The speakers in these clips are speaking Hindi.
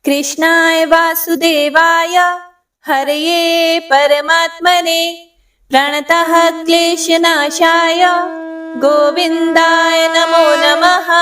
कृष्णाय वासुदेवाय हरये परमात्मने प्रणतः क्लेशनाशाय गोविंदाय नमो नमः।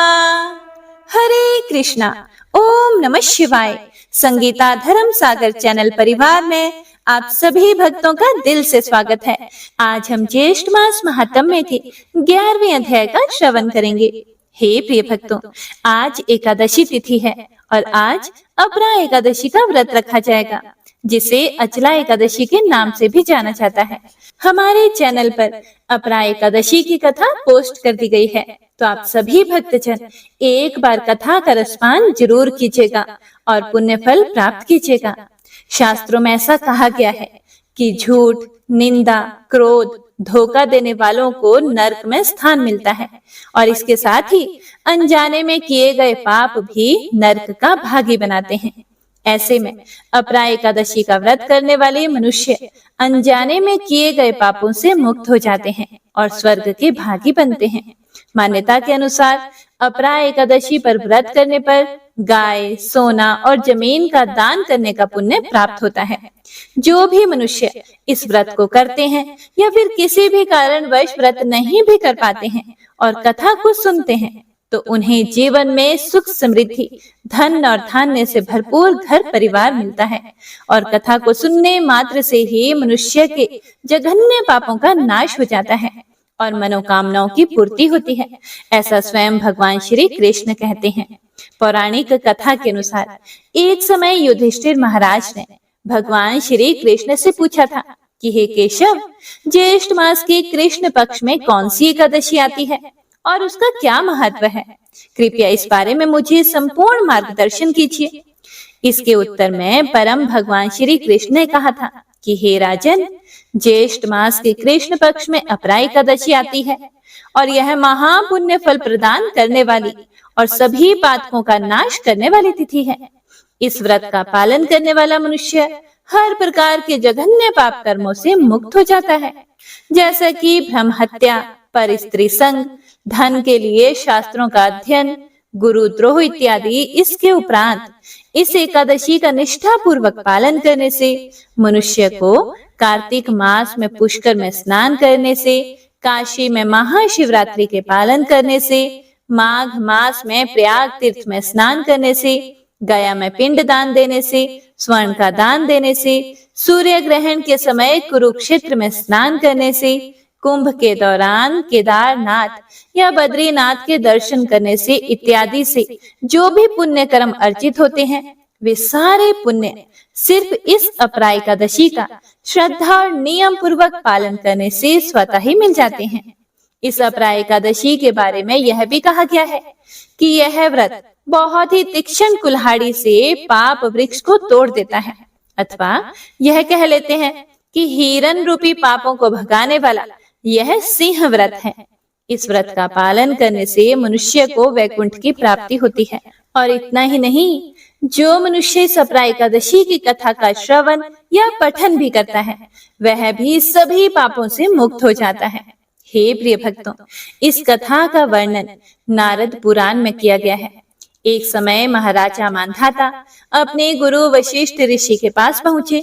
हरे कृष्णा। ओम नमः शिवाय। संगीता धर्म सागर चैनल परिवार में आप सभी भक्तों का दिल से स्वागत है। आज हम ज्येष्ठ मास महात्म्य के 11वें अध्याय का श्रवण करेंगे। हे प्रिय भक्तों, आज एकादशी तिथि है और आज अपरा एकादशी का व्रत रखा जाएगा, जिसे अचला एकादशी के नाम से भी जाना जाता है। हमारे चैनल पर अपरा एकादशी की कथा पोस्ट कर दी गई है, तो आप सभी भक्तजन एक बार कथा का रसपान जरूर कीजिएगा और पुण्य फल प्राप्त कीजिएगा। शास्त्रों में ऐसा कहा गया है कि झूठ, निंदा, क्रोध, धोखा देने वालों को नरक में स्थान मिलता है और इसके साथ ही अनजाने में किए गए पाप भी नरक का भागी बनाते हैं। ऐसे में अपरा एकादशी का व्रत करने वाले मनुष्य अनजाने में किए गए पापों से मुक्त हो जाते हैं और स्वर्ग के भागी बनते हैं। मान्यता के अनुसार अपरा एकादशी पर व्रत करने पर गाय, सोना और जमीन का दान करने का पुण्य प्राप्त होता है। जो भी मनुष्य इस व्रत को करते हैं या फिर किसी भी कारणवश व्रत नहीं भी कर पाते हैं और कथा को सुनते हैं, तो उन्हें जीवन में सुख, समृद्धि, धन और धान्य से भरपूर घर परिवार मिलता है और कथा को सुनने मात्र से ही मनुष्य के जघन्य पापों का नाश हो जाता है और मनोकामनाओं की पूर्ति होती है। ऐसा स्वयं भगवान श्री कृष्ण कहते हैं। पौराणिक कथा के अनुसार एक समय युधिष्ठिर महाराज ने भगवान श्री कृष्ण से पूछा था कि हे केशव, ज्येष्ठ मास के कृष्ण पक्ष में कौन सी एकादशी आती है और उसका क्या महत्व है? कृपया इस बारे में मुझे संपूर्ण मार्गदर्शन कीजिए। इसके उत्तर में परम भगवान श्री कृष्ण ने कहा था कि हे राजन, ज्येष्ठ मास के कृष्ण पक्ष में अपरा एकादशी आती है और यह महापुण्य फल प्रदान करने वाली और सभी पातकों का नाश करने वाली तिथि है। इस व्रत का पालन करने वाला मनुष्य हर प्रकार के जघन्य पाप कर्मों से मुक्त हो जाता है, जैसा कि ब्रह्म हत्या, पर स्त्री संग, धन के लिए शास्त्रों का अध्ययन, गुरुद्रोह इत्यादि। इसके उपरांत इस एकादशी का निष्ठा पूर्वक पालन करने से मनुष्य को कार्तिक मास में पुष्कर में स्नान करने से, काशी में महाशिवरात्रि के पालन करने से, माघ मास में प्रयाग तीर्थ में स्नान करने से, गया में पिंड दान देने से, स्वर्ण का दान देने से, सूर्य ग्रहण के समय कुरुक्षेत्र में स्नान करने से, कुंभ के दौरान केदारनाथ या बद्रीनाथ के दर्शन करने से इत्यादि से जो भी पुण्य कर्म अर्जित होते हैं, वे सारे पुण्य सिर्फ इस अपरा एकादशी का श्रद्धा और नियम पूर्वक पालन करने से स्वतः ही मिल जाते हैं। इस अपरा एकादशी के बारे में यह भी कहा गया है कि यह व्रत बहुत ही तीक्ष्ण कुल्हाड़ी से पाप वृक्ष को तोड़ देता है, अथवा यह कह लेते हैं कि हिरण रूपी पापों को भगाने वाला यह सिंह व्रत है। इस व्रत का पालन करने से मनुष्य को वैकुंठ की प्राप्ति होती है। और इतना ही नहीं, जो मनुष्य इस अपरा एकादशी की कथा का श्रवण या पठन भी करता है, वह भी सभी पापों से मुक्त हो जाता है। हे प्रिय भक्तों, इस कथा का वर्णन नारद पुराण में किया गया है। एक समय महाराजा मांधाता अपने गुरु वशिष्ठ ऋषि के पास पहुंचे।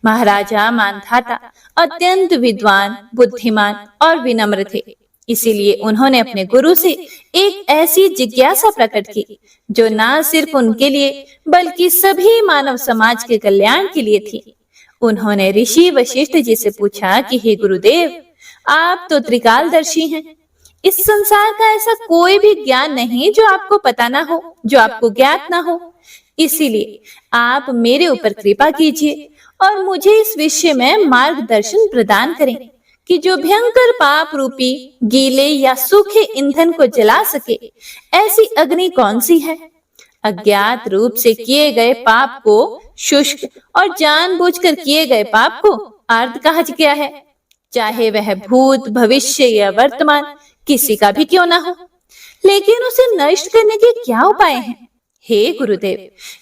महाराजा मांधाता अत्यंत विद्वान, बुद्धिमान और विनम्र थे, इसीलिए उन्होंने अपने गुरु से एक ऐसी जिज्ञासा प्रकट की जो न सिर्फ उनके लिए बल्कि सभी मानव समाज के कल्याण के लिए थी। उन्होंने ऋषि वशिष्ठ जी से पूछा कि हे गुरुदेव, आप तो त्रिकालदर्शी हैं। इस संसार का ऐसा कोई भी ज्ञान नहीं जो आपको पता ना हो, जो आपको ज्ञात ना हो। इसीलिए आप मेरे ऊपर कृपा कीजिए और मुझे इस विषय में मार्गदर्शन प्रदान करें कि जो भयंकर पाप रूपी गीले या सूखे ईंधन को जला सके, ऐसी अग्नि कौन सी है? अज्ञात रूप से किए गए पाप को शुष्क और जानबूझकर किए गए पाप को आर्द्र कहा गया है, चाहे वह भूत, भविष्य या वर्तमान किसी का भी क्यों ना हो। लेकिन उसे नष्ट करने के क्या उपाय हैं? हे गुरुदेव,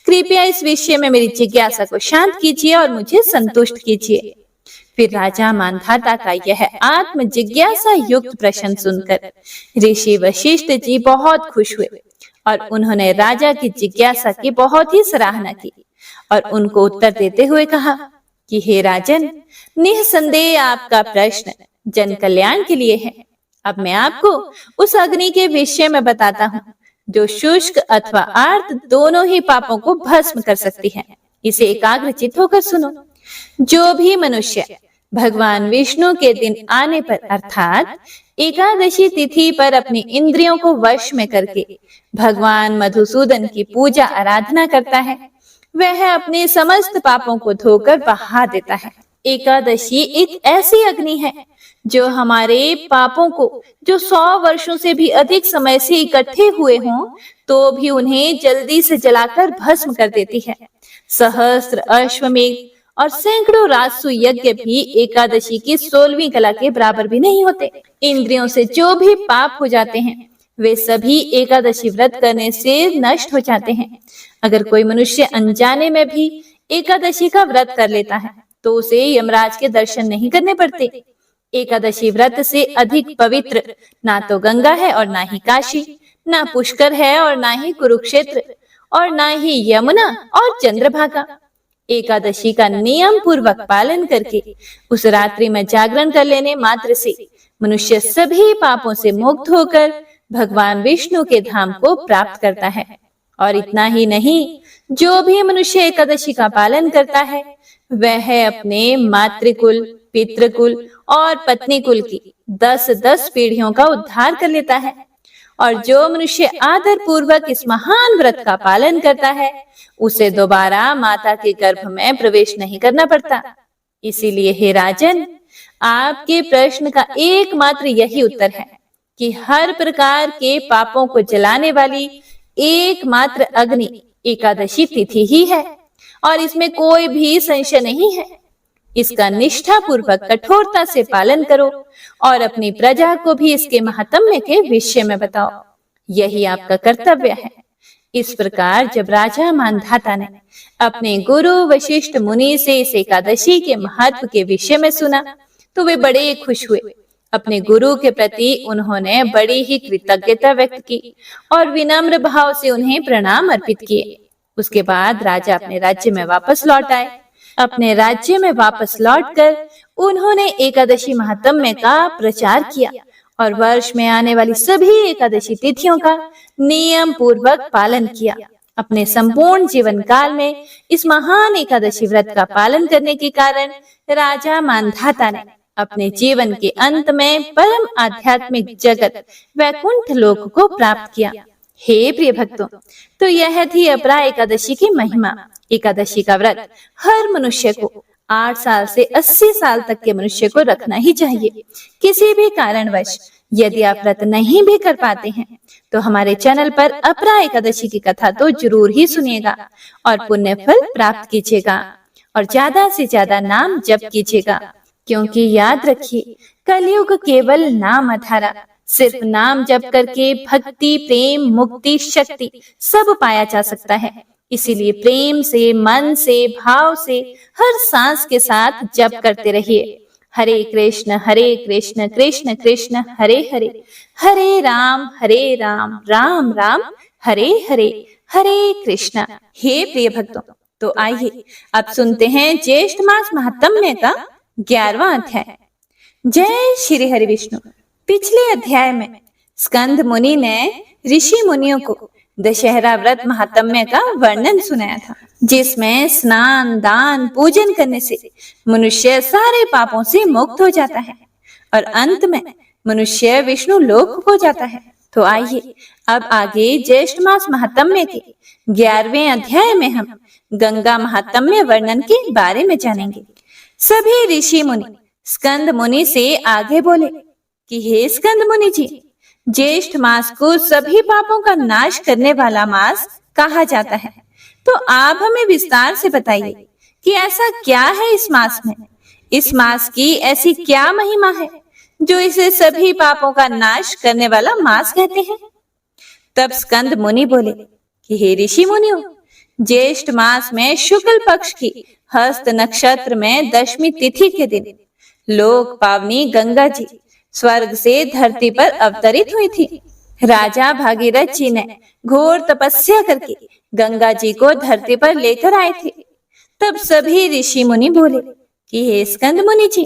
कृपया इस विषय में मेरी जिज्ञासा को शांत कीजिए और मुझे संतुष्ट कीजिए। फिर राजा मांधाता का यह आत्म जिज्ञासा युक्त प्रश्न सुनकर ऋषि वशिष्ठ जी बहुत खुश हुए और उन्होंने राजा की जिज्ञासा की बहुत ही सराहना की और उनको उत्तर देते हुए कहा कि हे राजन, निसंदेह आपका प्रश्न जन कल्याण के लिए है। अब मैं आपको उस अग्नि के विषय में बताता हूँ जो शुष्क अथवा आर्द्र दोनों ही पापों को भस्म कर सकती है। इसे एकाग्रचित्त होकर सुनो। जो भी मनुष्य भगवान विष्णु के दिन आने पर अर्थात एकादशी तिथि पर अपनी इंद्रियों को वश में करके भगवान मधुसूदन की पूजा आराधना करता है, वह अपने समस्त पापों को धोकर बहा देता है। एकादशी एक ऐसी अग्नि है जो हमारे पापों को, जो 100 वर्षों से भी अधिक समय से इकट्ठे हुए हों, तो भी उन्हें जल्दी से जलाकर भस्म कर देती है। सहस्त्र अश्वमेध और सैकड़ों राजसु यज्ञ भी एकादशी की 16वीं कला के बराबर भी नहीं होते। इंद्रियों से जो भी पाप हो जाते हैं वे सभी एकादशी व्रत करने से नष्ट हो जाते हैं। अगर कोई मनुष्य अनजाने में भी एकादशी का व्रत कर लेता है तो उसे यमराज के दर्शन नहीं करने पड़ते। एकादशी व्रत से अधिक पवित्र ना तो गंगा है और ना ही काशी, ना पुष्कर है और ना ही कुरुक्षेत्र और ना ही यमुना और चंद्रभागा। एकादशी का नियम पूर्वक पालन करके उस रात्रि में जागरण कर लेने मात्र से मनुष्य सभी पापों से मुक्त होकर भगवान विष्णु के धाम को प्राप्त करता है। और इतना ही नहीं, जो भी मनुष्य एकादशी का पालन करता है वह अपने मातृकुल, पितृकुल और पत्नी कुल की 10-10 पीढ़ियों का उद्धार कर लेता है। और जो मनुष्य आदर पूर्वक इस महान व्रत का पालन करता है उसे दोबारा माता के गर्भ में प्रवेश नहीं करना पड़ता। इसीलिए हे राजन, आपके प्रश्न का एकमात्र यही उत्तर है कि हर प्रकार के पापों को जलाने वाली एकमात्र अग्नि एकादशी तिथि ही है और इसमें कोई भी संशय नहीं है। इसका निष्ठा पूर्वक कठोरता से पालन करो और अपनी प्रजा को भी इसके महात्म्य के विषय में बताओ। यही आपका कर्तव्य है। इस प्रकार जब राजा मानधाता ने अपने गुरु वशिष्ठ मुनि से इस एकादशी के महत्व के विषय में सुना तो वे बड़े खुश हुए। अपने गुरु के प्रति उन्होंने बड़ी ही कृतज्ञता व्यक्त की और विनम्र भाव से उन्हें प्रणाम अर्पित किए। उसके बाद राजा अपने राज्य में वापस लौट आए। अपने राज्य में वापस लौटकर उन्होंने एकादशी महात्म्य का प्रचार किया और वर्ष में आने वाली सभी एकादशी तिथियों का नियम पूर्वक पालन किया। अपने संपूर्ण जीवन काल में इस महान एकादशी व्रत का पालन करने के कारण राजा मानधाता ने अपने जीवन के अंत में परम आध्यात्मिक जगत वैकुंठ लोक को प्राप्त किया। हे प्रिय भक्तों, तो यह थी अपरा एकादशी की महिमा। एकादशी का व्रत हर मनुष्य को 8 साल से 80 साल तक के मनुष्य को रखना ही चाहिए। किसी भी कारणवश यदि आप व्रत नहीं भी कर पाते हैं तो हमारे चैनल पर अपरा एकादशी की कथा तो जरूर ही सुनिएगा और पुण्य फल प्राप्त कीजिएगा और ज्यादा से ज्यादा नाम जप कीजिएगा, क्योंकि याद रखिए कलयुग केवल नाम आधारा। सिर्फ नाम जप करके भक्ति, प्रेम, मुक्ति, शक्ति सब पाया जा सकता है। इसीलिए प्रेम से, मन से, भाव से हर सांस के साथ जप करते रहिए। हरे कृष्ण कृष्ण कृष्ण हरे हरे, हरे राम राम राम हरे हरे, हरे कृष्ण। हे प्रिय भक्तों, तो आइए अब सुनते हैं ज्येष्ठ मास महात्म्य का 11वां अध्याय। जय श्री हरि विष्णु। पिछले अध्याय में स्कंद मुनि ने ऋषि मुनियों को दशहरा व्रत महात्म्य का वर्णन सुनाया था, जिसमें स्नान, दान, पूजन करने से मनुष्य सारे पापों से मुक्त हो जाता है और अंत में मनुष्य विष्णु लोक को जाता है। तो आइए अब आगे ज्येष्ठ मास महात्म्य के 11वें अध्याय में हम गंगा महात्म्य वर्णन के बारे में जानेंगे। सभी ऋषि मुनि स्कंद मुनि से आगे बोले कि हे स्कंद मुनि जी, ज्येष्ठ मास को सभी पापों का नाश करने वाला मास कहा जाता है, तो आप हमें विस्तार से बताइए कि ऐसा क्या है इस मास में। इस मास की ऐसी क्या महिमा है जो इसे सभी पापों का नाश करने वाला मास कहते हैं। तब स्कंद मुनि बोले कि हे ऋषि मुनियों, ज्येष्ठ मास में शुक्ल पक्ष की हस्त नक्षत्र में 10वीं तिथि के दिन लोक पावनी गंगा जी स्वर्ग से धरती पर अवतरित हुई थी। राजा भागीरथ जी ने घोर तपस्या करके गंगा जी को धरती पर लेकर आए थे। तब सभी ऋषि मुनि बोले कि हे स्कंद मुनि जी,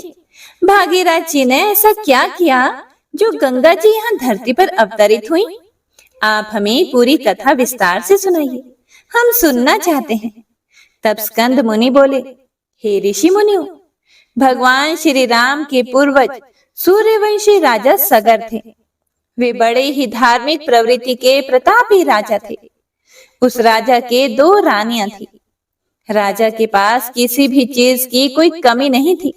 भागीरथ जी ने ऐसा क्या किया जो गंगा जी यहाँ धरती पर अवतरित हुई? आप हमें पूरी कथा विस्तार से सुनाइए, हम सुनना चाहते हैं। तब स्कंद मुनि बोले, हे ऋषि मुनियों, भगवान श्री राम के पूर्वज सूर्यवंशी राजा सगर थे। वे बड़े ही धार्मिक प्रवृत्ति के प्रतापी राजा थे। उस राजा के 2 रानियां थी। राजा के पास किसी भी चीज की कोई कमी नहीं थी,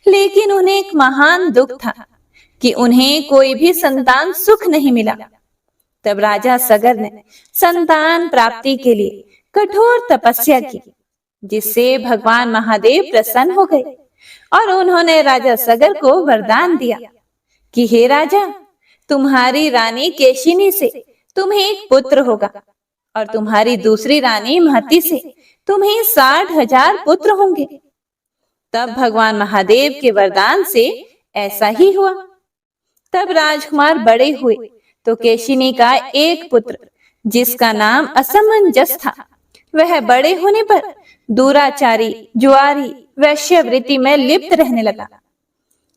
लेकिन उन्हें एक महान दुख था कि उन्हें कोई भी संतान सुख नहीं मिला। तब राजा सगर ने संतान प्राप्ति के लिए कठोर तपस्या की, जिससे भगवान महादेव प्रसन्न हो गए और उन्होंने राजा सगर को वरदान दिया कि हे राजा, तुम्हारी रानी केशिनी से तुम्हें एक पुत्र होगा और तुम्हारी दूसरी रानी महती से तुम्हें 60,000 पुत्र होंगे। तब भगवान महादेव के वरदान से ऐसा ही हुआ। तब राजकुमार बड़े हुए तो केशिनी का एक पुत्र, जिसका नाम असमंजस था, वह बड़े होने पर दुराचारी, जुआरी, वैश्यवृत्ति में लिप्त रहने लगा।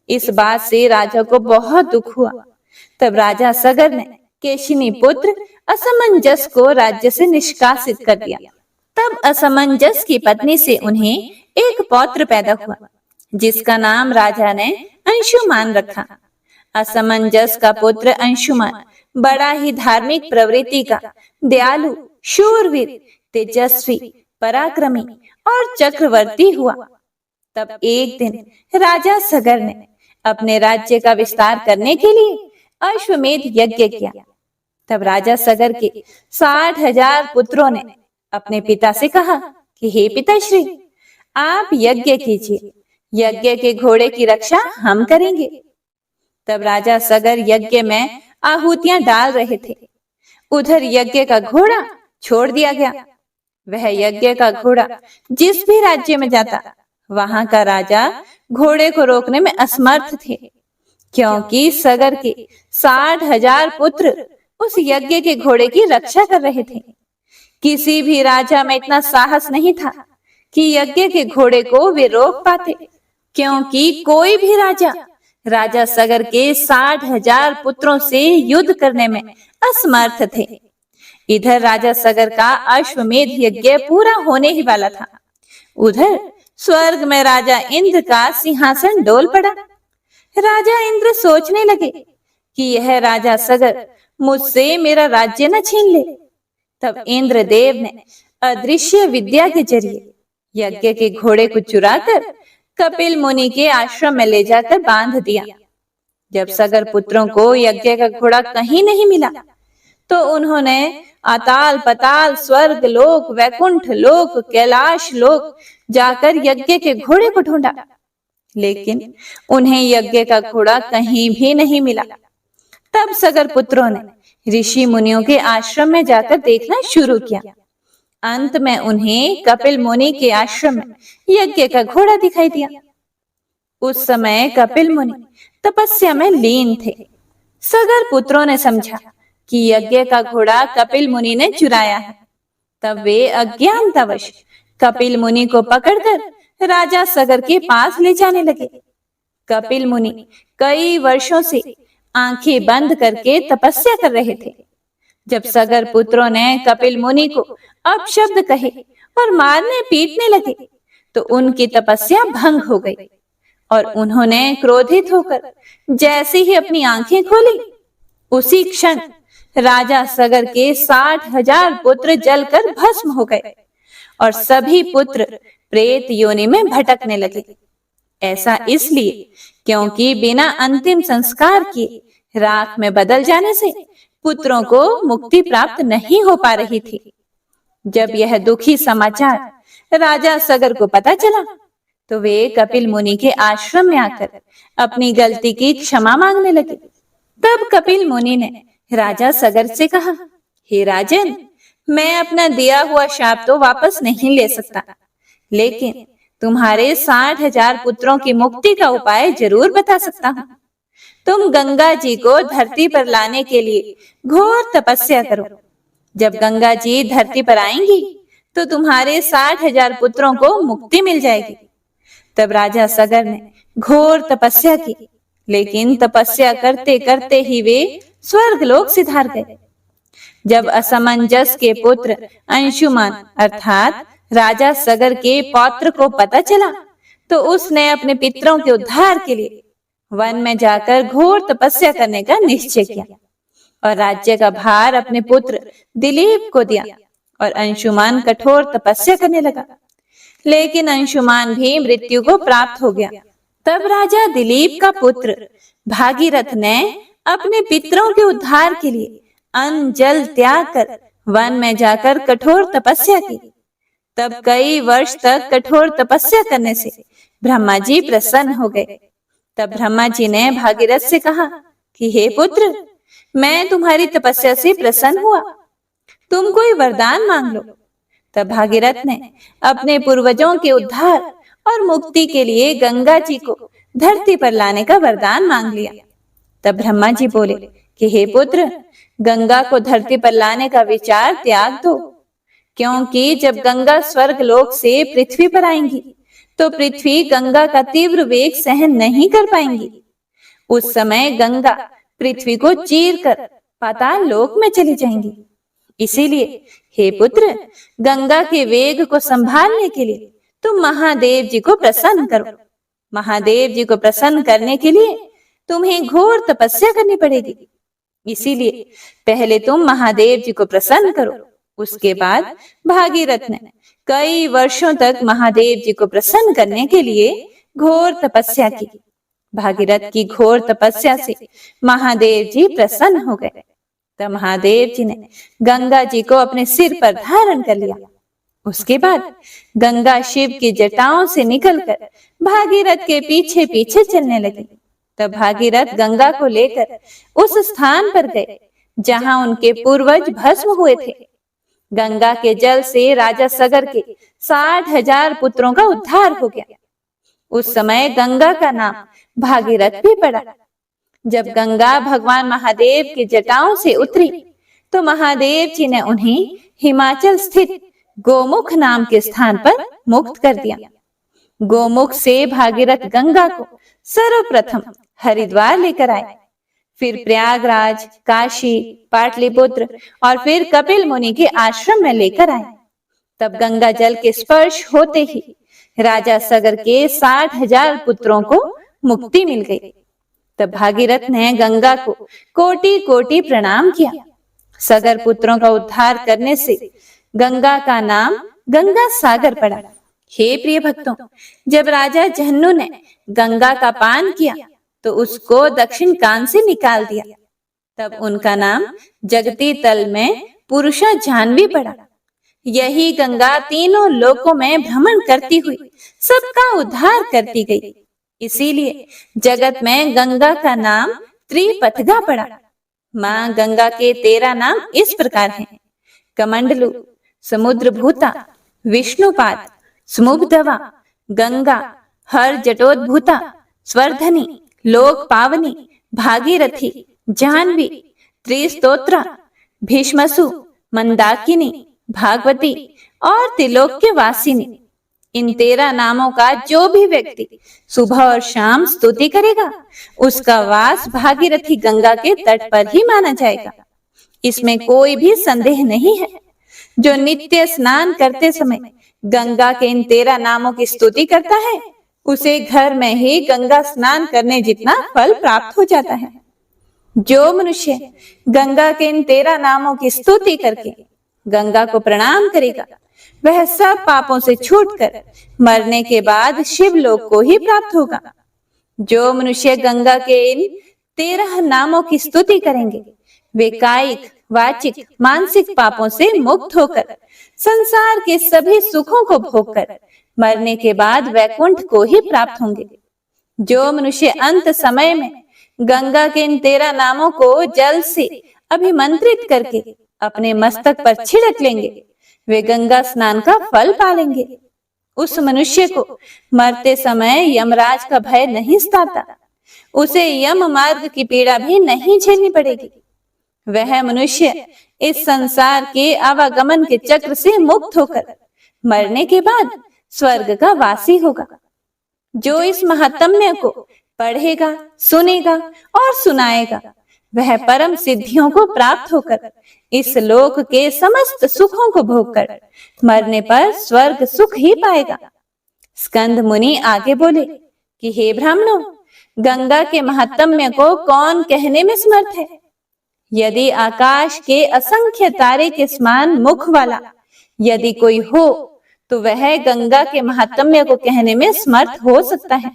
इस बात से राजा को बहुत दुख हुआ। तब राजा सगर ने केशिनी पुत्र असमंजस को राज्य से निष्कासित कर दिया। तब असमंजस की पत्नी से उन्हें एक पौत्र पैदा हुआ, जिसका नाम राजा ने अंशुमान रखा। असमंजस का पुत्र अंशुमान बड़ा ही धार्मिक प्रवृत्ति का, दयालु, शूरवीर, तेजस्वी, पराक्रमी और चक्रवर्ती हुआ। तब एक दिन राजा सगर ने अपने राज्य का विस्तार करने के लिए अश्वमेध यज्ञ किया। तब राजा सगर के 60,000 पुत्रों ने अपने पिता से कहा कि हे पिताश्री, आप यज्ञ कीजिए, यज्ञ के घोड़े की रक्षा हम करेंगे। तब राजा सगर यज्ञ में आहुतियां डाल रहे थे। उधर यज्ञ का घोड़ा छोड़ दिया गया। वह यज्ञ का घोड़ा जिस भी राज्य में जाता, वहां का राजा घोड़े को रोकने में असमर्थ थे, क्योंकि सगर के 60,000 पुत्र उस यज्ञ के घोड़े की रक्षा कर रहे थे। किसी भी राजा में इतना साहस नहीं था कि यज्ञ के घोड़े को वे रोक पाते, क्योंकि कोई भी राजा सगर के 60,000 पुत्रों से युद्ध करने में असमर्थ थे। इधर राजा सगर का अश्वमेध यज्ञ पूरा होने ही वाला था। उधर स्वर्ग में राजा इंद्र का सिंहासन डोल पड़ा। राजा इंद्र सोचने लगे कि यह राजा सगर मुझसे मेरा राज्य न छीन ले। तब इंद्र देव ने अदृश्य विद्या के जरिए यज्ञ के घोड़े को चुराकर कपिल मुनि के आश्रम में ले जाकर बांध दिया। जब सगर पुत्रों को यज्ञ का घोड़ा कहीं नहीं मिला, तो उन्होंने अताल पताल, स्वर्ग लोक, वैकुंठ लोक, कैलाश लोक जाकर यज्ञ के घोड़े को ढूंढा, लेकिन उन्हें यज्ञ का घोड़ा कहीं भी नहीं मिला। तब सगर पुत्रों ने ऋषि मुनियों के आश्रम में जाकर देखना शुरू किया। अंत में उन्हें कपिल मुनि के आश्रम में यज्ञ का घोड़ा दिखाई दिया। उस समय कपिल मुनि तपस्या में लीन थे। सगर पुत्रों ने समझा कि यज्ञ का घोड़ा कपिल मुनि ने चुराया है। तब वे अज्ञानतावश कपिल मुनि को पकड़कर राजा सगर के पास ले जाने लगे। कपिल मुनि कई वर्षों से आंखें बंद करके तपस्या कर रहे थे। जब सगर पुत्रों ने कपिल मुनि को अपशब्द कहे और मारने पीटने लगे, तो उनकी तपस्या भंग हो गई और उन्होंने क्रोधित होकर जैसे ही अपनी आंखें खोली, उसी क्षण राजा सगर के 60,000 पुत्र जलकर भस्म हो गए और सभी पुत्र प्रेत योनि में भटकने लगे। ऐसा इसलिए क्योंकि बिना अंतिम संस्कार किए राख में बदल जाने से पुत्रों को मुक्ति प्राप्त नहीं हो पा रही थी। जब यह दुखी समाचार राजा सगर को पता चला, तो वे कपिल मुनि के आश्रम में आकर अपनी गलती की क्षमा मांगने लगे। तब कपिल मुनि ने राजा सगर से कहा, हे राजन, मैं अपना दिया हुआ शाप तो वापस नहीं ले सकता, लेकिन तुम्हारे 60,000 पुत्रों की मुक्ति का उपाय जरूर बता सकता हूँ। तुम गंगा जी को धरती पर लाने के लिए घोर तपस्या करो। जब गंगा जी धरती पर आएंगी तो तुम्हारे 60,000 पुत्रों को मुक्ति मिल जाएगी। तब राजा सगर ने घोर तपस्या की, लेकिन तपस्या करते करते ही वे स्वर्ग लोक सिधार गए। जब असमंजस के पुत्र अंशुमान अर्थात राजा सगर के पौत्र को पता चला तो उसने अपने पितरों के उद्धार के लिए वन में जाकर घोर तपस्या करने का निश्चय किया और राज्य का भार अपने पुत्र दिलीप को दिया और अंशुमान कठोर तपस्या करने लगा। लेकिन अंशुमान भी मृत्यु को प्राप्त हो गया। तब राजा दिलीप का पुत्र भागीरथ ने अपने पितरों के उद्धार के लिए अन्न जल त्याग कर वन में जाकर कठोर तपस्या की। तब कई वर्ष तक कठोर तपस्या करने से ब्रह्मा जी प्रसन्न हो गए। तब ब्रह्मा जी ने भागीरथ से कहा कि हे पुत्र, मैं तुम्हारी तपस्या से प्रसन्न हुआ, तुम कोई वरदान मांग लो। तब भागीरथ ने अपने पूर्वजों के उद्धार और मुक्ति के लिए गंगा जी को धरती पर लाने का वरदान मांग लिया। तब ब्रह्मा जी बोले कि हे पुत्र, गंगा को धरती पर लाने का विचार त्याग दो, क्योंकि जब गंगा स्वर्ग लोक से पृथ्वी पर आएंगी तो पृथ्वी गंगा का तीव्र वेग सहन नहीं कर पाएंगी। उस समय गंगा पृथ्वी को चीर कर पाताल लोक में चली जाएंगी। इसीलिए हे पुत्र, गंगा के वेग को संभालने के लिए तुम महादेव जी को प्रसन्न करो। महादेव जी को प्रसन्न करने के लिए तुम्हें घोर तपस्या करनी पड़ेगी। इसीलिए पहले तुम महादेव जी को प्रसन्न करो। उसके बाद भागीरथ ने कई वर्षों तक महादेव जी को प्रसन्न करने के लिए घोर तपस्या की। भागीरथ की घोर तपस्या से महादेव जी प्रसन्न हो गए। तब महादेव जी ने गंगा जी को अपने सिर पर धारण कर लिया। उसके बाद गंगा शिव की जटाओं से निकलकर भागीरथ के पीछे पीछे चलने लगी। तब भागीरथ गंगा को लेकर उस स्थान पर गए जहां उनके पूर्वज भस्म हुए थे। गंगा के जल से राजा सगर के 60,000 पुत्रों का उद्धार हो गया। उस समय गंगा का नाम भागीरथ भी पड़ा। जब गंगा भगवान महादेव की जटाओं से उतरी तो महादेव जी ने उन्हें हिमाचल स्थित गोमुख नाम के स्थान पर मुक्त कर दिया। गोमुख से भागीरथ गंगा को सर्वप्रथम हरिद्वार लेकर आए, फिर प्रयागराज, काशी, पाटलिपुत्र और फिर कपिल मुनि के आश्रम में लेकर आए। तब गंगा जल के स्पर्श होते ही राजा सगर के 60,000 पुत्रों को मुक्ति मिल गई। तब भागीरथ ने गंगा को कोटि कोटि प्रणाम किया। सगर पुत्रों का उद्धार करने से गंगा का नाम गंगा सागर पड़ा। हे प्रिय भक्तों, जब राजा जहन्नु ने गंगा का पान किया तो उसको दक्षिण कान से निकाल दिया। तब उनका नाम जगती तल में पुरुषा जाह्नवी पड़ा। यही गंगा तीनों लोकों में भ्रमण करती हुई सबका उद्धार करती गई। इसीलिए जगत में गंगा का नाम त्रिपथगा पड़ा। मां गंगा के 13 नाम इस प्रकार हैं: कमंडलु, समुद्र भूता, विष्णुपाद, सुमुग्धवा, गंगा, हर जटोद्भूता, स्वर्धनी, लोक पावनी, भागीरथी, जाह्नवी, त्रिस्तोत्रा, भीष्मसु, मंदाकिनी, भागवती और त्रिलोक्य वासिनी। इन 13 नामों का जो भी व्यक्ति सुबह और शाम स्तुति करेगा उसका वास भागीरथी गंगा के तट पर ही माना जाएगा। इसमें कोई भी संदेह नहीं है। जो नित्य स्नान करते समय गंगा के इन 13 नामों की स्तुति करता है उसे घर में ही गंगा स्नान करने जितना फल प्राप्त हो जाता है। जो मनुष्य गंगा के इन 13 नामों की स्तुति करके गंगा को प्रणाम करेगा वह सब पापों से छूटकर मरने के बाद शिवलोक को ही प्राप्त होगा। जो मनुष्य गंगा के इन 13 नामों की स्तुति करेंगे वे कायिक, वाचिक, मानसिक पापों से मुक्त होकर संसार के सभी सुखों को भोगकर मरने के बाद वैकुंठ को ही प्राप्त होंगे। जो मनुष्य अंत समय में गंगा के इन 13 नामों को जल से अभिमंत्रित करके अपने मस्तक पर छिड़क लेंगे वे गंगा स्नान का फल पालेंगे। उस मनुष्य को मरते समय यमराज का भय नहीं सताता, उसे यम मार्ग की पीड़ा भी नहीं झेलनी पड़ेगी। वह मनुष्य इस संसार के आवागमन के चक्र से मुक्त होकर मरने के बाद स्वर्ग का वासी होगा। जो इस महात्म्य को पढ़ेगा, सुनेगा और सुनाएगा, वह परम सिद्धियों को प्राप्त होकर इस लोक के समस्त सुखों को भोगकर मरने पर स्वर्ग सुख ही पाएगा। स्कंद मुनि आगे बोले कि हे ब्राह्मणों, गंगा के महात्म्य को कौन कहने में समर्थ है? यदि आकाश के असंख्य तारे के समान मुख वाला यदि कोई हो तो वह गंगा के महात्म्य को कहने में समर्थ हो सकता है,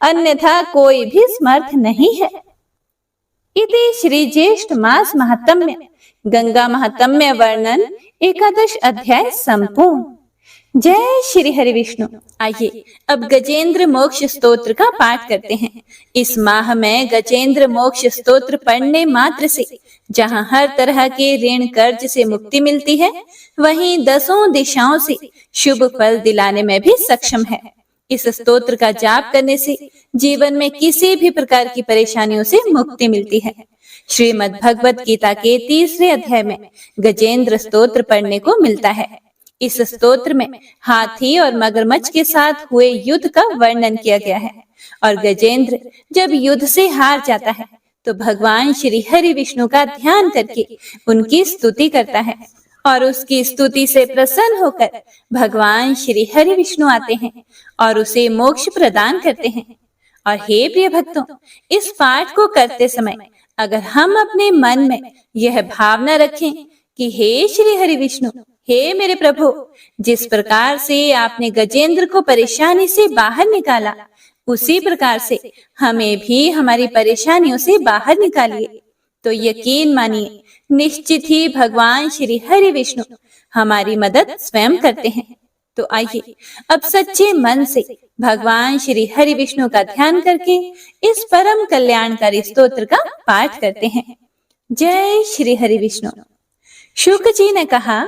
अन्यथा कोई भी समर्थ नहीं है। इति श्री ज्येष्ठ मास महात्म्य गंगा महात्म्य वर्णन 11 अध्याय संपूर्ण। जय श्री हरि विष्णु। आइए अब गजेंद्र मोक्ष स्तोत्र का पाठ करते हैं। इस माह में गजेंद्र मोक्ष स्तोत्र पढ़ने मात्र से जहाँ हर तरह के ऋण कर्ज से मुक्ति मिलती है, वहीं 10 दिशाओं से शुभ फल दिलाने में भी सक्षम है। इस स्तोत्र का जाप करने से जीवन में किसी भी प्रकार की परेशानियों से मुक्ति मिलती है। श्रीमद् भगवत गीता के 3 अध्याय में गजेंद्र स्तोत्र पढ़ने को मिलता है। इस स्तोत्र में हाथी और मगरमच्छ के साथ हुए युद्ध का वर्णन किया गया है और गजेंद्र जब युद्ध से हार जाता है तो भगवान श्री हरि विष्णु का ध्यान करके उनकी स्तुति करता है और उसकी स्तुति से प्रसन्न होकर भगवान श्री हरि विष्णु आते हैं और उसे मोक्ष प्रदान करते हैं। और हे प्रिय भक्तों, इस पाठ को करते समय अगर हम अपने मन में यह भावना रखें कि हे श्री हरि विष्णु, हे मेरे प्रभु, जिस प्रकार से आपने गजेंद्र को परेशानी से बाहर निकाला, उसी प्रकार से हमें भी हमारी परेशानियों से बाहर निकालिए, तो यकीन मानिए निश्चित ही भगवान श्री हरि विष्णु हमारी मदद स्वयं करते हैं। तो आइए अब सच्चे मन से भगवान श्री हरि विष्णु का ध्यान करके इस परम कल्याणकारी स्तोत्र का पाठ करते हैं। जय श्री हरि विष्णु। शुक जी ने कहा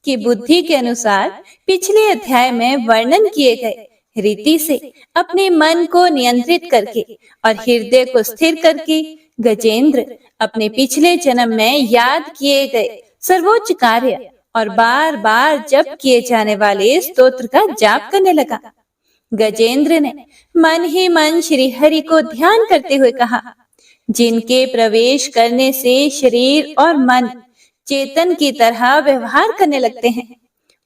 कि बुद्धि के अनुसार पिछले अध्याय में वर्णन किए गए रीति से अपने मन को नियंत्रित करके और हृदय को स्थिर करके गजेंद्र अपने पिछले जन्म में याद किए गए सर्वोच्च कार्य और बार बार जप किए जाने वाले स्तोत्र का जाप करने लगा। गजेंद्र ने मन ही मन श्री हरि को ध्यान करते हुए कहा, जिनके प्रवेश करने से शरीर और मन चेतन की तरह व्यवहार करने लगते हैं,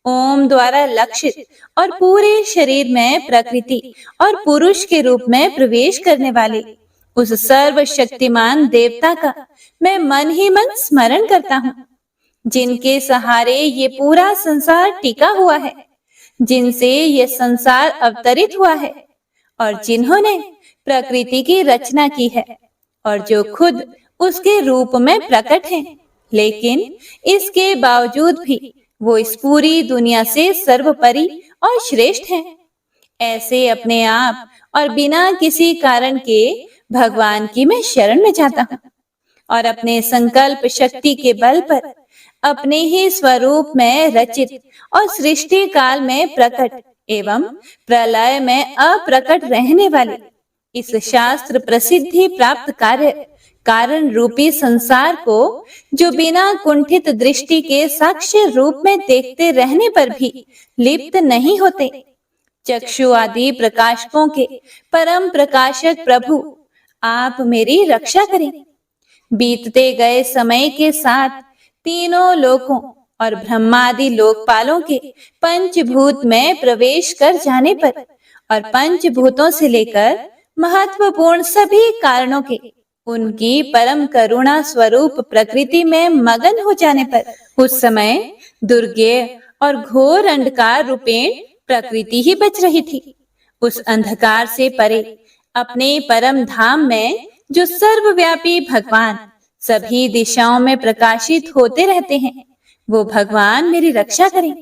ओम द्वारा लक्षित और पूरे शरीर में प्रकृति और पुरुष के रूप में प्रवेश करने वाले उस सर्वशक्तिमान देवता का मैं मन ही मन स्मरण करता हूँ, जिनके सहारे ये पूरा संसार टिका हुआ है, जिनसे ये संसार अवतरित हुआ है और जिन्होंने प्रकृति की रचना की है और जो खुद उसके रूप में प्रकट हैं, लेकिन इसके बावजूद भी वो इस पूरी दुनिया से सर्वोपरि और श्रेष्ठ हैं। ऐसे अपने आप और बिना किसी कारण के भगवान की मैं शरण में जाता हूँ और अपने संकल्प शक्ति के बल पर अपने ही स्वरूप में रचित और सृष्टि काल में प्रकट एवं प्रलय में अप्रकट रहने वाले इस शास्त्र प्रसिद्धि प्राप्त कार्य कारण रूपी संसार को, जो बिना कुंठित दृष्टि के साक्ष्य रूप में देखते रहने पर भी लिप्त नहीं होते, चक्षु आदि प्रकाशकों के परम प्रकाशक प्रभु, आप मेरी रक्षा करें। बीतते गए समय के साथ तीनों लोकों और ब्रह्मादि लोकपालों के पंचभूत में प्रवेश कर जाने पर और पंचभूतों से लेकर महत्वपूर्ण सभी कारणों के उनकी परम करुणा स्वरूप प्रकृति में मगन हो जाने पर उस समय दुर्गेय और घोर अंधकार रूपेण प्रकृति ही बच रही थी। उस अंधकार से परे अपने परम धाम में जो सर्वव्यापी भगवान सभी दिशाओं में प्रकाशित होते रहते हैं, वो भगवान मेरी रक्षा करें।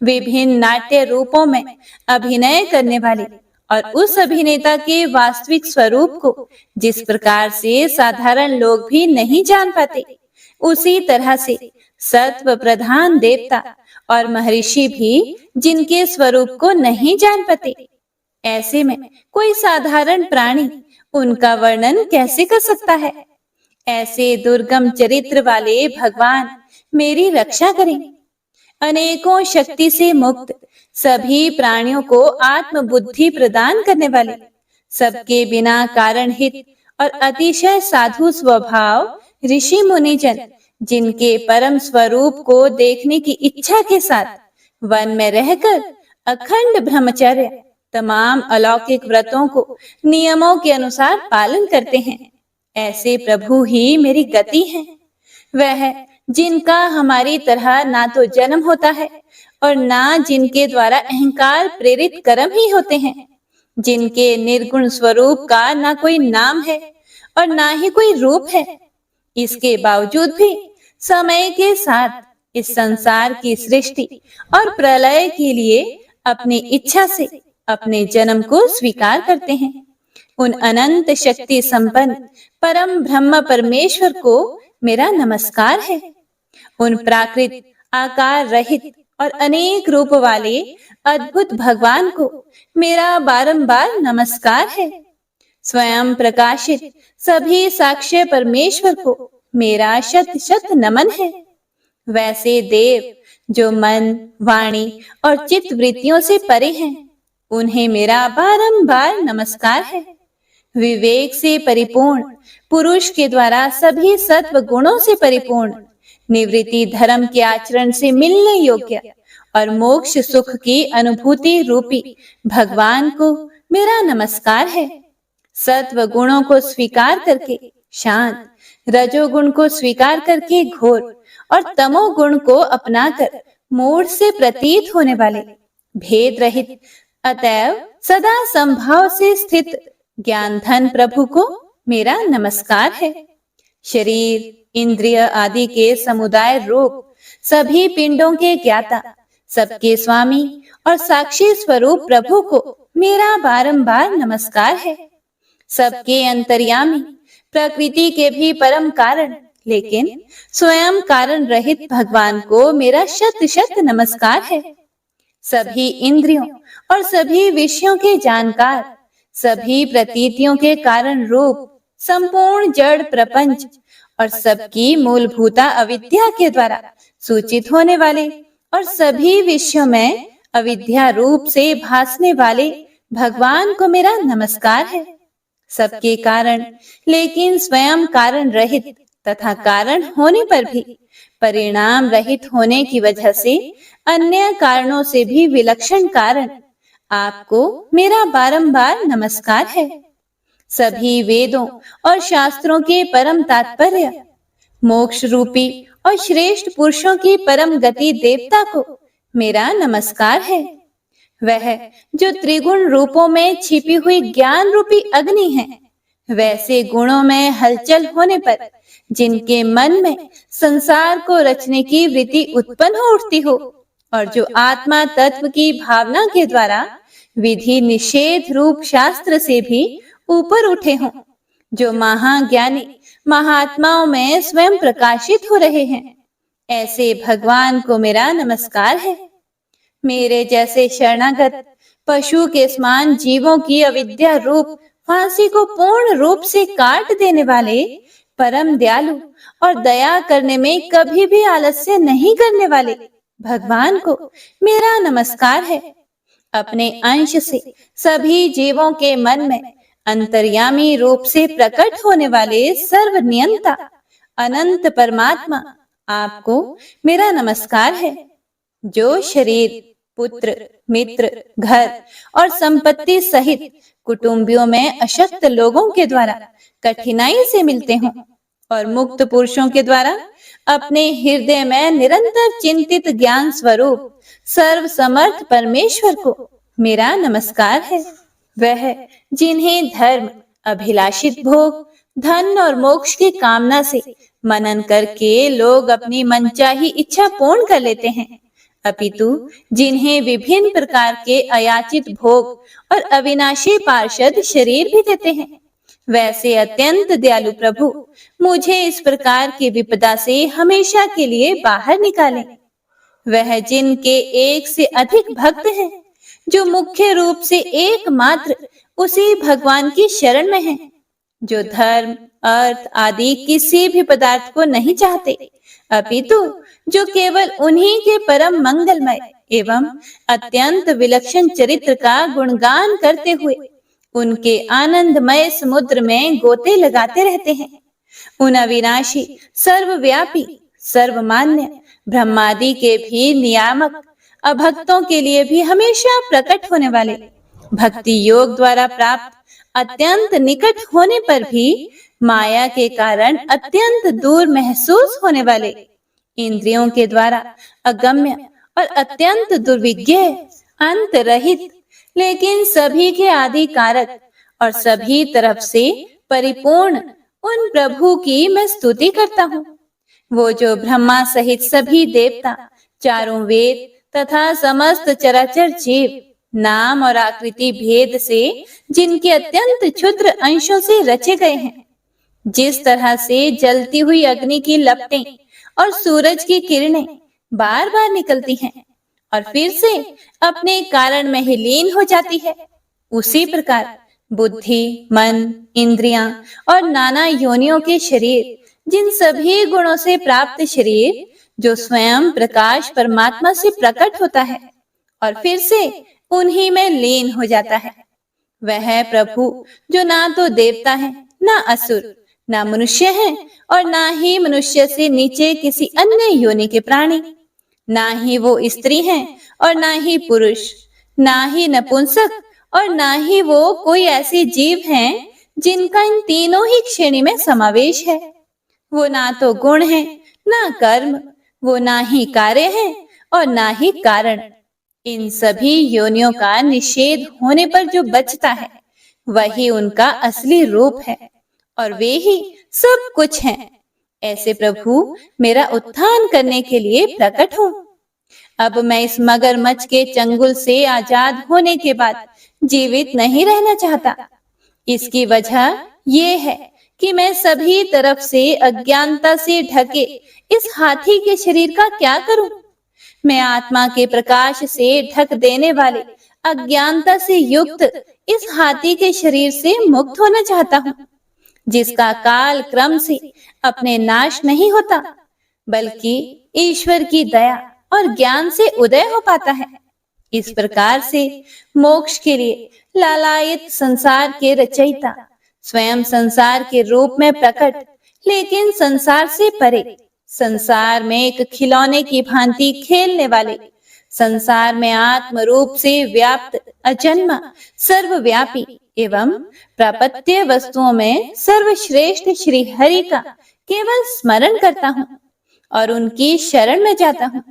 विभिन्न नाट्य रूपों में अभिनय करने वाले और उस अभिनेता के वास्तविक स्वरूप को जिस प्रकार से साधारण लोग भी नहीं जान पाते, उसी तरह से सत्व प्रधान देवता और महर्षि भी जिनके स्वरूप को नहीं जान पाते, ऐसे में कोई साधारण प्राणी उनका वर्णन कैसे कर सकता है। ऐसे दुर्गम चरित्र वाले भगवान मेरी रक्षा करें। अनेकों शक्ति से मुक्त, सभी प्राणियों को आत्म बुद्धि प्रदान करने वाले, सबके बिना कारण हित और अतिशय साधु स्वभाव ऋषि मुनिजन, जिनके परम स्वरूप को देखने की इच्छा के साथ वन में रहकर अखंड ब्रह्मचर्य तमाम अलौकिक व्रतों को नियमों के अनुसार पालन करते हैं, ऐसे प्रभु ही मेरी गति हैं। वह जिनका हमारी तरह ना तो जन्म होता है और ना जिनके द्वारा अहंकार प्रेरित कर्म ही होते हैं, जिनके निर्गुण स्वरूप का ना कोई नाम है और ना ही कोई रूप है, इसके बावजूद भी समय के साथ इस संसार की सृष्टि और प्रलय के लिए अपनी इच्छा से अपने जन्म को स्वीकार करते हैं। उन अनंत शक्ति संपन्न परम ब्रह्म परमेश्वर को मेरा नमस्कार है। उन प्राकृत आकार रहित और अनेक रूप वाले अद्भुत भगवान को मेरा बारंबार नमस्कार है। स्वयं प्रकाशित सभी साक्ष्य परमेश्वर को मेरा शत शत नमन है। वैसे देव जो मन, वाणी और चित्त वृत्तियों से परे हैं, उन्हें मेरा बारंबार नमस्कार है। विवेक से परिपूर्ण पुरुष के द्वारा सभी सत्व गुणों से परिपूर्ण, निवृत्ति धर्म के आचरण से मिलने योग्य और मोक्ष सुख की अनुभूति रूपी भगवान को मेरा नमस्कार है। सत्व गुणों को स्वीकार करके शांत, रजोगुण को स्वीकार करके घोर और तमोगुण को अपनाकर मूढ़ से प्रतीत होने वाले, भेद रहित अतएव सदा संभाव से स्थित ज्ञान धन प्रभु को मेरा नमस्कार है। शरीर, इंद्रिय आदि के समुदाय रूप सभी पिंडों के ज्ञाता, सबके स्वामी और साक्षी स्वरूप प्रभु को मेरा बारंबार नमस्कार है। सबके अंतर्यामी, प्रकृति के भी परम कारण लेकिन स्वयं कारण रहित भगवान को मेरा शत शत नमस्कार है। सभी इंद्रियों और सभी विषयों के जानकार, सभी प्रतीतियों के कारण रूप संपूर्ण जड़ प्रपंच और सबकी मूलभूता अविद्या के द्वारा सूचित होने वाले और सभी विषयों में अविद्या रूप से भासने वाले भगवान को मेरा नमस्कार है। सबके कारण लेकिन स्वयं कारण रहित तथा कारण होने पर भी परिणाम रहित होने की वजह से अन्य कारणों से भी विलक्षण कारण आपको मेरा बारंबार नमस्कार है। सभी वेदों और शास्त्रों के परम तात्पर्य, मोक्ष रूपी और श्रेष्ठ पुरुषों की परम गति देवता को मेरा नमस्कार है। वह जो त्रिगुण रूपों में छिपी हुई ज्ञान रूपी अग्नि है, वैसे गुणों में हलचल होने पर जिनके मन में संसार को रचने की वृत्ति उत्पन्न हो उठती हो और जो आत्मा तत्व की भावना के द्वारा विधि निषेध रूप शास्त्र से भी ऊपर उठे हों, जो महाज्ञानी महात्माओं में स्वयं प्रकाशित हो रहे हैं, ऐसे भगवान को मेरा नमस्कार है। मेरे जैसे शरणागत पशु के समान जीवों की अविद्या रूप फांसी को पूर्ण रूप से काट देने वाले परम दयालु और दया करने में कभी भी आलस्य नहीं करने वाले भगवान को मेरा नमस्कार है। अपने अंश से सभी जीवों के मन में अंतर्यामी रूप से प्रकट होने वाले सर्वनियंता अनंत परमात्मा आपको मेरा नमस्कार है। जो शरीर, पुत्र, मित्र, घर और संपत्ति सहित कुटुंबियों में अशक्त लोगों के द्वारा कठिनाई से मिलते हों और मुक्त पुरुषों के द्वारा अपने हृदय में निरंतर चिंतित ज्ञान स्वरूप सर्व समर्थ परमेश्वर को मेरा नमस्कार है। वह जिन्हें धर्म, अभिलाषित भोग, धन और मोक्ष की कामना से मनन करके लोग अपनी मनचाही इच्छा पूर्ण कर लेते हैं, अपितु जिन्हें विभिन्न प्रकार के अयाचित भोग और अविनाशी पार्षद शरीर भी देते हैं, वैसे अत्यंत दयालु प्रभु मुझे इस प्रकार की विपदा से हमेशा के लिए बाहर निकालें। वह जिनके एक से अधिक भक्त हैं, जो मुख्य रूप से एकमात्र उसी भगवान की शरण में हैं, जो धर्म, अर्थ आदि किसी भी पदार्थ को नहीं चाहते, अपितु जो केवल उन्हीं के परम मंगलमय एवं अत्यंत विलक्षण चरित्र का गुणगान करते हुए उनके आनंदमय समुद्र में गोते लगाते रहते हैं। उन अविनाशी, सर्वव्यापी, सर्वमान्य ब्रह्मादि के भी नियामक, अभक्तों के लिए भी हमेशा प्रकट होने वाले, भक्ति योग द्वारा प्राप्त अत्यंत निकट होने पर भी माया के कारण अत्यंत दूर महसूस होने वाले, इंद्रियों के द्वारा अगम्य और अत्यंत दुर्विज्ञ, अंत रहित, लेकिन सभी के आदि कारक और सभी तरफ से परिपूर्ण उन प्रभु की मैं स्तुति करता हूँ। वो जो ब्रह्मा सहित सभी देवता, चारों वेद तथा समस्त चराचर जीव नाम और आकृति भेद से जिनके अत्यंत क्षुद्र अंशों से रचे गए हैं, जिस तरह से जलती हुई अग्नि की लपटें और सूरज की किरणें बार बार निकलती हैं और फिर से अपने कारण में ही लीन हो जाती है, उसी प्रकार बुद्धि, मन, इंद्रियां और नाना योनियों के शरीर, जिन सभी गुणों से प्राप्त शरीर जो स्वयं प्रकाश परमात्मा से प्रकट होता है और फिर से उन्हीं में लीन हो जाता है, वह प्रभु जो ना तो देवता है, ना असुर, ना मनुष्य है और ना ही मनुष्य से नीचे किसी अन्य योनि के प्राणी, ना ही वो स्त्री हैं और ना ही पुरुष, ना ही नपुंसक और ना ही वो कोई ऐसे जीव हैं जिनका इन तीनों ही श्रेणी में समावेश है। वो ना तो गुण है, ना कर्म, वो ना ही कार्य है और ना ही कारण। इन सभी योनियों का निषेध होने पर जो बचता है वही उनका असली रूप है और वे ही सब कुछ हैं। ऐसे प्रभु मेरा उत्थान करने के लिए प्रकट हो। अब मैं इस मगरमच्छ के चंगुल से आजाद होने के बाद जीवित नहीं रहना चाहता। इसकी वजह ये है कि मैं सभी तरफ से अज्ञानता से ढके इस हाथी के शरीर का क्या करूं? मैं आत्मा के प्रकाश से ढक देने वाले अज्ञानता से युक्त इस हाथी के शरीर से मुक्त होना चाहता हूँ, जिसका काल क्रम से अपने नाश नहीं होता, बल्कि ईश्वर की दया और ज्ञान से उदय हो पाता है। इस प्रकार से मोक्ष के लिए लालायित संसार के रचयिता स्वयं संसार के रूप में प्रकट, लेकिन संसार से परे, संसार में एक खिलौने की भांति खेलने वाले, संसार में आत्म रूप से व्याप्त अजन्मा, सर्वव्यापी एवं प्रापत्य वस्तुओं में सर्वश्रेष्ठ श्री हरि का केवल स्मरण करता हूँ और उनकी शरण में जाता हूँ,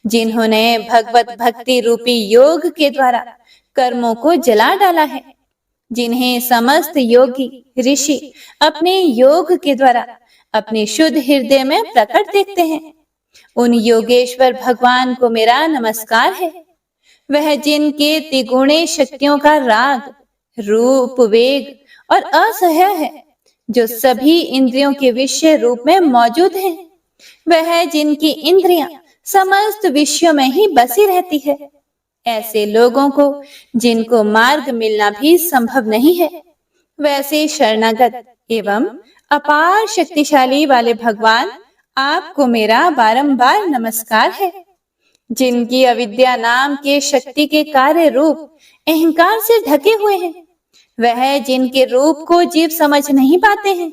जिन्होंने भगवत भक्ति रूपी योग के द्वारा कर्मों को जला डाला है, जिन्हें समस्त योगी ऋषि अपने योग के द्वारा अपने शुद्ध हृदय में प्रकट देखते हैं। उन योगेश्वर भगवान को मेरा नमस्कार है। वह जिनके त्रिगुणे शक्तियों का राग, रूप, वेग और असह्य है, जो सभी इंद्रियों के विषय रूप में मौजूद हैं। वह जिनकी इंद्रियां समस्त विषयों में ही बसी रहती है। ऐसे लोगों को जिनको मार्ग मिलना भी संभव नहीं है, वैसे शरणागत एवं अपार शक्तिशाली वाले भगवान आपको मेरा बारंबार नमस्कार है। जिनकी अविद्या नाम के शक्ति के कार्य रूप अहंकार से ढके हुए हैं, वह जिनके रूप को जीव समझ नहीं पाते हैं,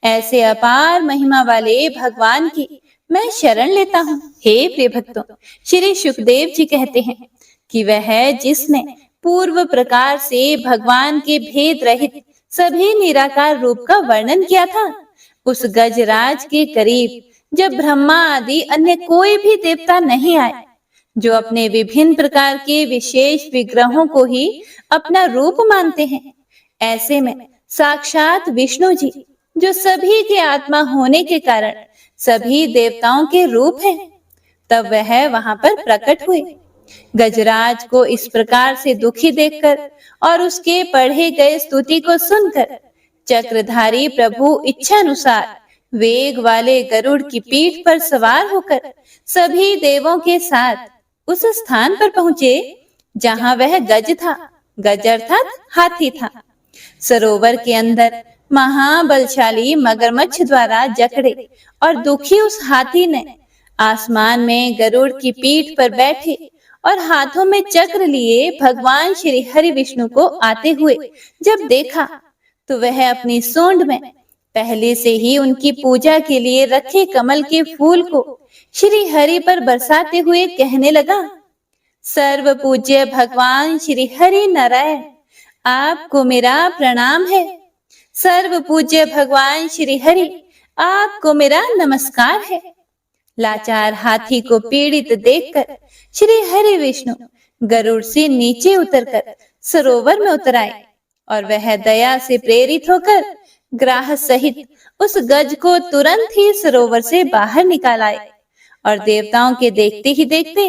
ऐसे अपार महिमा वाले भगवान की मैं शरण लेता हूँ। हे प्रिय भक्तों, श्री सुखदेव जी कहते हैं कि वह जिसने पूर्व प्रकार से भगवान के भेद रहित सभी निराकार रूप का वर्णन किया था, उस गजराज के करीब जब ब्रह्मा आदि अन्य कोई भी देवता नहीं आए, जो अपने विभिन्न प्रकार के विशेष विग्रहों को ही अपना रूप मानते हैं, ऐसे में साक्षात विष्णु जी, जो सभी के आत्मा होने के कारण सभी देवताओं के रूप हैं, तब वह वहां पर प्रकट हुए। गजराज को इस प्रकार से दुखी देखकर और उसके पढ़े गए स्तुति को सुनकर चक्रधारी प्रभु इच्छानुसार वेग वाले गरुड़ की पीठ पर सवार होकर सभी देवों के साथ उस स्थान पर पहुंचे जहां वह गज था। गज अर्थात हाथी था। सरोवर के अंदर महाबलशाली मगरमच्छ द्वारा जकड़े और दुखी उस हाथी ने आसमान में गरुड़ की पीठ पर बैठे और हाथों में चक्र लिए भगवान श्री हरि विष्णु को आते हुए जब देखा, तो वह अपनी सूंड में पहले से ही उनकी पूजा के लिए रखे कमल के फूल को श्री हरि पर बरसाते हुए कहने लगा, सर्व पूज्य भगवान श्री हरि नारायण, आपको मेरा प्रणाम है। सर्व पूज्य भगवान श्री हरि, आपको मेरा नमस्कार है। लाचार हाथी को पीड़ित देखकर श्री हरि विष्णु गरुड़ से नीचे उतरकर सरोवर में उतर आए और वह दया से प्रेरित होकर ग्राह सहित उस गज को तुरंत ही सरोवर से बाहर निकाल आए और देवताओं के देखते ही देखते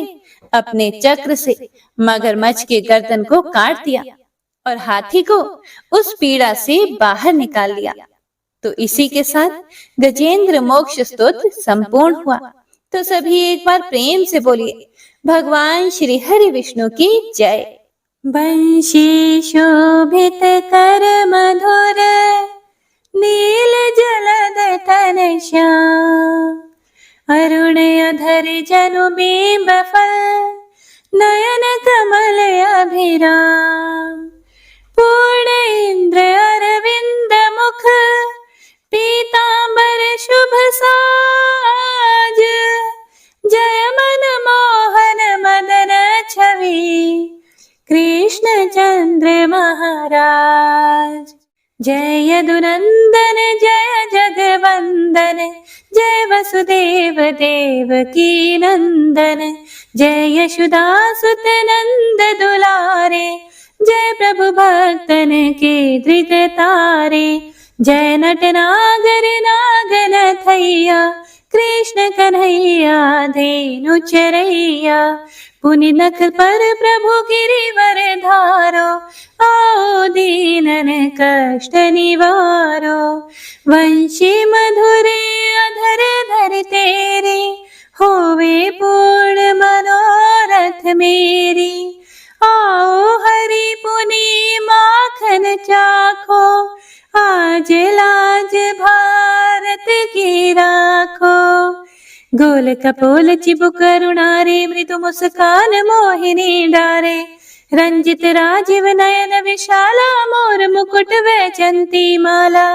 अपने चक्र से मगरमच्छ के गर्दन को काट दिया और हाथी को उस पीड़ा से बाहर निकाल लिया। तो इसी के साथ गजेंद्र मोक्ष स्तोत्र संपूर्ण हुआ। तो सभी एक बार प्रेम से बोलिए, भगवान श्री हरि विष्णु की जय। बंशी शोभित कर मधुर नील जलद तन श्याम, अरुण अधर जनु बिंब फल नयन कमल अभिराम, पूर्ण इंद्र अरविंद मुख पीतांबर शुभ साज, जय मन मोहन मदन छवि कृष्ण चंद्र महाराज। जय यदुनंदन जय जगवंदन, जय वसुदेव देवकी नंदन, जय यशोदासुत नंद दुलारे, जय प्रभु भक्तन के दृग तारे, जय नट नागर नागन थैया कृष्ण कन्हैया धेनु चरैया, पुनि नख पर प्रभु गिरिवर धारो, आओ दीनन कष्ट निवारो, वंशी मधुरे अधर धर तेरे, होवे पूर्ण मनोरथ मेरी, आओ हरि पुनि माखन चाखो, आज लाज भारत की राखो, गोल कपोल चिबुक करुणारे, मृदु मुस्कान मोहिनी डारे, रंजित राजीव नयन विशाला, मोर मुकुट वैजंती माला,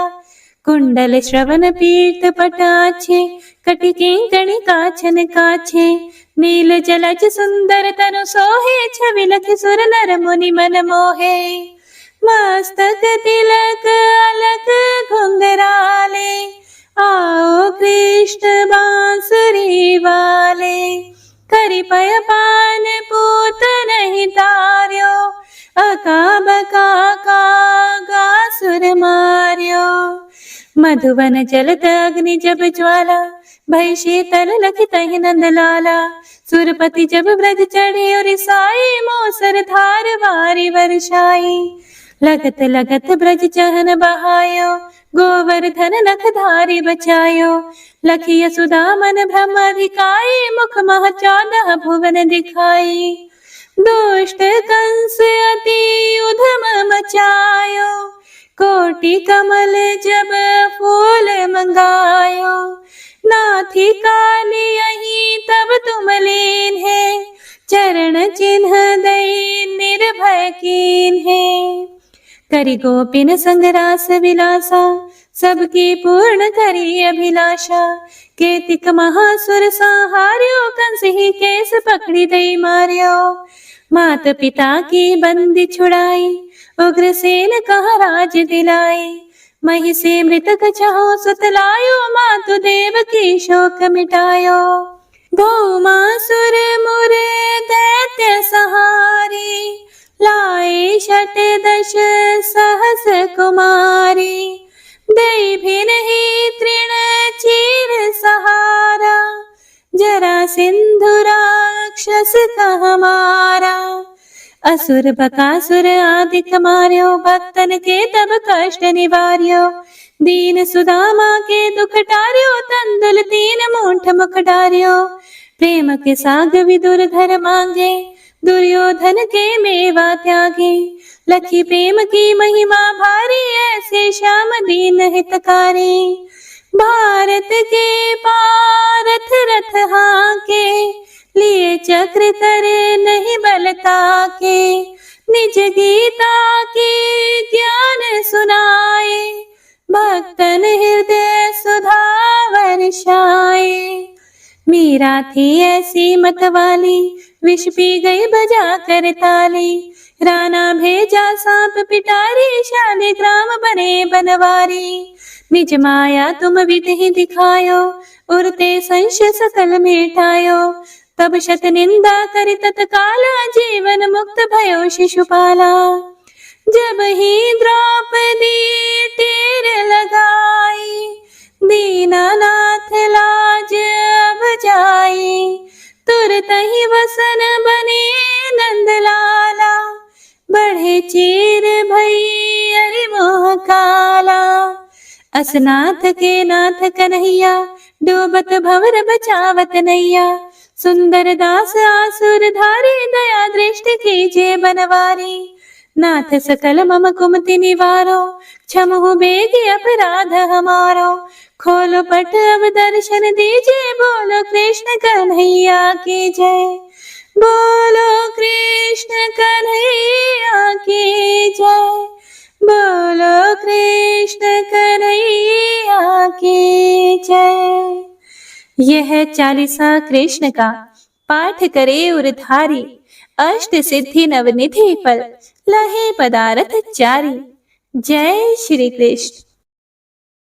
कुंडल श्रवण पीत पटाछे, कटि किंकणी काछन काछे, नील जलज सुंदर तनु सोहे, छवि लखि सुर नर मुनि मन मोहे, मस्तक तिलक अलक घुंघराले, आओ कृष्ण बांसुरी वाले, करि पय पान पूत नहीं तार्यो, अका बका का सुर मार्यो, मधुवन जलत अग्नि जब ज्वाला, भई शीतल लखि तहि नंद लाला, सुरपति जब ब्रज चढ़े और साई, मोसर धार वारी वर्षाई, लगत लगत ब्रज चहन बहायो, गोवर्धन नख धारी बचायो, लखी यशोदा मन ब्रह्म अधिकाई, मुख मह 14 भुवन दिखाई, दुष्ट कंस अति उधम मचायो, कोटि कमल जब फूल मंगायो, नाथी काली यही तब तुम लीन है, चरण चिन्ह दई निर्भय कीन है, करि गोपिन संग रास विलासा, सबकी पूर्ण करी अभिलाषा, केतिक महासुर संहार्यो, कंस ही केस पकड़ी दई मार्यो, मात पिता की बंदी छुड़ाई, उग्रसेन कहा राज दिलाई, मही से मृतक चाहो सुतलायो, मातु देव की शोक मिटायो, भौमासुर मुरे दैत्य सहारी, लाए शत दश सहस कुमारी, दई भिन ही तृण चीर सहारा, जरा सिंधु राक्षस कह मारा, असुर बकासुर आदिक मार्यो, भक्तन के तब कष्ट निवार्यो, दीन सुदामा के दुख टार्यो, तंदुल 3 मूठ मुख डार्यो, प्रेम के साग विदुर घर मांगे, दुर्योधन के मेवा त्यागे, लखी प्रेम की महिमा भारी, ऐसे श्याम दीन हितकारी। भारत के पारथ रथ हाके, लिए चक्र करे नहीं बलता के। निज गीता की ज्ञान सुनाए, भक्तन हृदय सुधा वर्षाए। मीरा थी ऐसी मतवाली, विष पी गई बजा कर ताली। राणा भेजा सांप पिटारी, शालिग्राम बने बनवारी। निज माया तुम विधि दिखायो, उरते संश सकल मिटायो। तब शत निंदा कर तत्काला, जीवन मुक्त भयो शिशुपाला। जब ही द्रौपदी टेर लगाई, दीनानाथ लाज अब जाई। तुरत ही वसन बने नंदलाला, बढ़े चीर भई अरि मोह काला। असनाथ के नाथ कन्हैया, डूबत भंवर बचावत नैया। सुंदर दास आसुर धारी, दया दृष्टि कीजिए बनवारी। नाथ सकल मम कुमति निवारो, क्षमहु बेगी अपराध हमारो। खोलो पट अब दर्शन दीजिए, बोलो कृष्ण कन्हैया की जय। बोलो कृष्ण कन्हैया की जय। बोलो कृष्ण कन्हैया की जय। यह चालीसा कृष्ण का पाठ करे उरधारी, अष्ट सिद्धि नवनिधि फल लहे पदारथ चारी। जय श्री कृष्ण।